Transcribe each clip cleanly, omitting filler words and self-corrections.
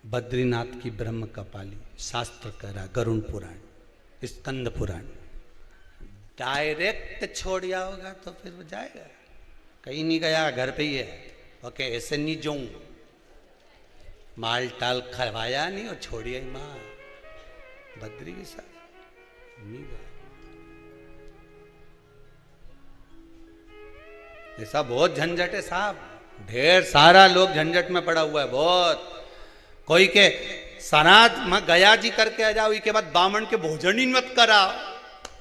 बद्रीनाथ की ब्रह्म कपाली, शास्त्र कह रहा, गरुण पुराण, स्कंद पुराण। डायरेक्ट छोड़ जाओगा तो फिर वो जाएगा, कहीं नहीं गया, घर पे ही है। ओके, ऐसे नहीं जाऊं, माल टाल खवाया नहीं और छोड़िए माँ बद्री के साथ नहीं गया। ऐसा बहुत झंझट है साहब, ढेर सारा लोग झंझट में पड़ा हुआ है बहुत। कोई के सनाद में गया जी करके आ जाओ, इसके बाद बामन के भोजन ही मत करा,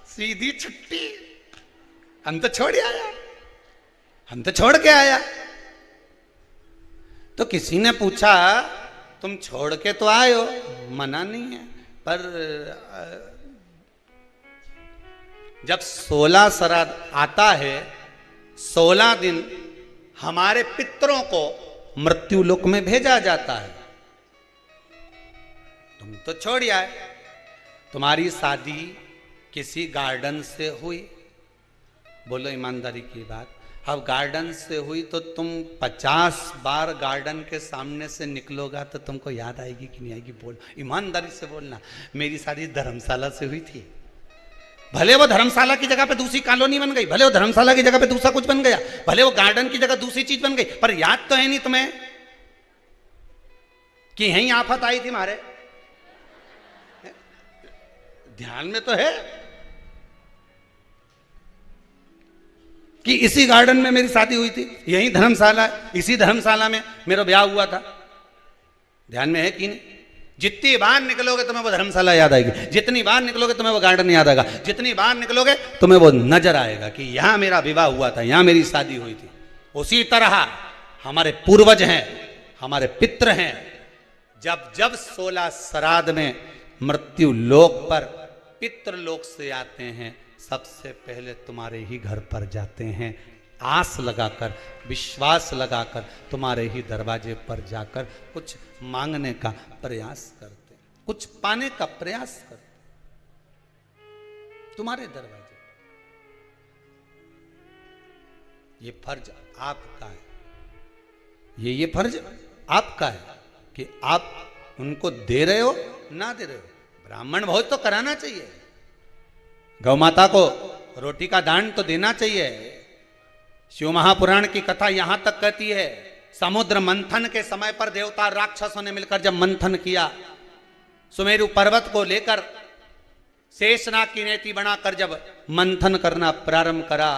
सीधी छुट्टी। हम तो छोड़ आया, हम तो छोड़ के आया। तो किसी ने पूछा तुम छोड़ के तो आए हो, मना नहीं है, पर जब 16 श्राद्ध आता है, 16 दिन हमारे पितरों को मृत्यु लोक में भेजा जाता है। तुम तो छोड़ आए। तुम्हारी शादी किसी गार्डन से हुई, बोलो ईमानदारी की बात, अब गार्डन से हुई तो तुम 50 बार गार्डन के सामने से निकलोगा तो तुमको याद आएगी कि नहीं आएगी? बोल, ईमानदारी से बोलना। मेरी शादी धर्मशाला से हुई थी, भले वो धर्मशाला की जगह पे दूसरी कॉलोनी बन गई, भले वो धर्मशाला की जगह पे दूसरा कुछ बन गया, भले वो गार्डन की जगह दूसरी चीज बन गई, पर याद तो है नहीं तुम्हें कि यहीं आफत आई थी हमारे? ध्यान में तो है कि इसी गार्डन में मेरी शादी हुई थी, यही धर्मशाला, इसी धर्मशाला में मेरा ब्याह हुआ था। ध्यान में है कि नहीं? जितनी बार निकलोगे तुम्हें वो धर्मशाला याद आएगी, जितनी बार निकलोगे तुम्हें वो गार्डन याद आएगा, जितनी बार निकलोगे तुम्हें वो नजर आएगा कि यहां मेरा विवाह हुआ था, यहां मेरी शादी हुई थी। उसी तरह हमारे पूर्वज हैं, हमारे पितृ हैं, जब जब 16 श्राद्ध में मृत्यु लोक पर पितृलोक से आते हैं, सबसे पहले तुम्हारे ही घर पर जाते हैं, आस लगाकर, विश्वास लगाकर तुम्हारे ही दरवाजे पर जाकर कुछ मांगने का प्रयास करते, कुछ पाने का प्रयास करते तुम्हारे दरवाजे। ये फर्ज आपका है, ये फर्ज आपका है कि आप उनको दे रहे हो ना दे रहे हो। ब्राह्मण भोज तो कराना चाहिए, गौ माता को रोटी का दान तो देना चाहिए। शिव महापुराण की कथा यहां तक कहती है, समुद्र मंथन के समय पर देवता राक्षसों ने मिलकर जब मंथन किया, सुमेरु पर्वत को लेकर शेषनाग की नेति बनाकर जब मंथन करना प्रारंभ करा,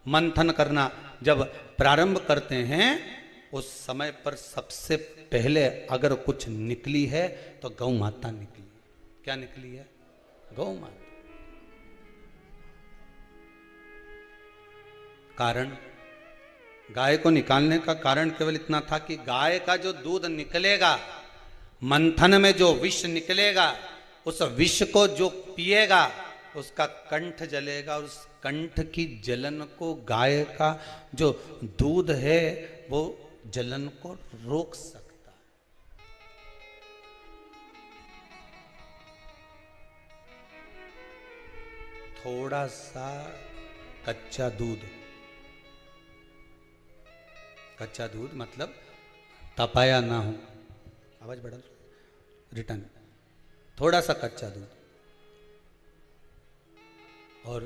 मंथन करना जब प्रारंभ करते हैं, उस समय पर सबसे पहले अगर कुछ निकली है तो गौ माता निकली। क्या निकली है? गौ माता। कारण, गाय को निकालने का कारण केवल इतना था कि गाय का जो दूध निकलेगा, मंथन में जो विष निकलेगा, उस विष को जो पिएगा उसका कंठ जलेगा, और उस कंठ की जलन को गाय का जो दूध है वो जलन को रोक सकता है। थोड़ा सा कच्चा दूध, कच्चा दूध मतलब तपाया ना हो, आवाज बढ़ा रिटर्न, थोड़ा सा कच्चा दूध, और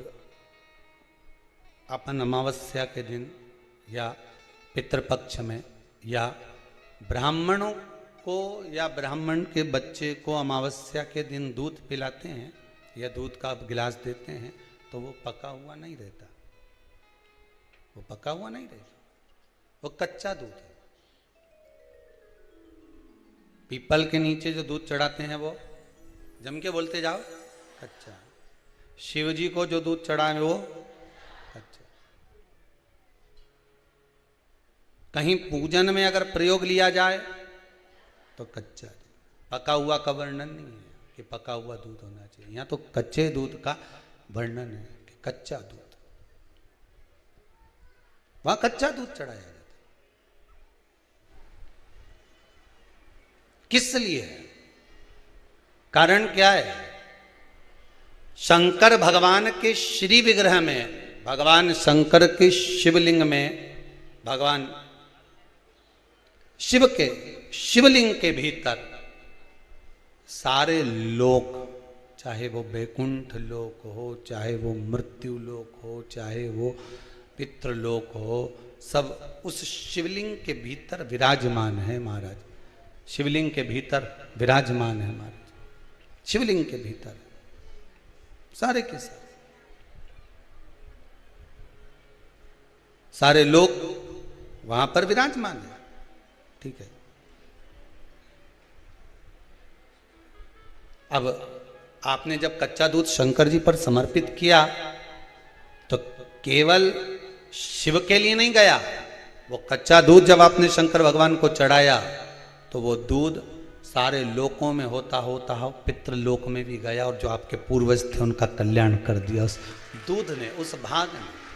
अपन अमावस्या के दिन या पितृपक्ष में या ब्राह्मणों को या ब्राह्मण के बच्चे को अमावस्या के दिन दूध पिलाते हैं या दूध का गिलास देते हैं, तो वो पका हुआ नहीं रहता, वो पका हुआ नहीं रहता, वो कच्चा दूध है। पीपल के नीचे जो दूध चढ़ाते हैं वो जम के बोलते जाओ कच्चा। शिव जी को जो दूध चढ़ा है वो कच्चा। कहीं पूजन में अगर प्रयोग लिया जाए तो कच्चा। पका हुआ का वर्णन नहीं है कि पका हुआ दूध होना चाहिए, यहाँ तो कच्चे दूध का वर्णन है कि कच्चा दूध, वहां कच्चा दूध चढ़ाया जाता है। किस लिए है? कारण क्या है? शंकर भगवान के श्री विग्रह में, भगवान शंकर के शिवलिंग में, भगवान शिव के शिवलिंग के भीतर सारे लोक, चाहे वो बैकुंठ लोक हो, चाहे वो मृत्यु लोक हो, चाहे वो पितृलोक हो, सब उस शिवलिंग के भीतर विराजमान है महाराज। शिवलिंग के भीतर विराजमान है महाराज, शिवलिंग के भीतर सारे के सारे सारे लोग वहां पर विराजमान है। ठीक है, अब आपने जब कच्चा दूध शंकर जी पर समर्पित किया तो केवल शिव के लिए नहीं गया, वो कच्चा दूध जब आपने शंकर भगवान को चढ़ाया तो वो दूध सारे लोकों में होता होता पितृलोक में भी गया, और जो आपके पूर्वज थे उनका कल्याण कर दिया उस दूध ने, उस भाग ने।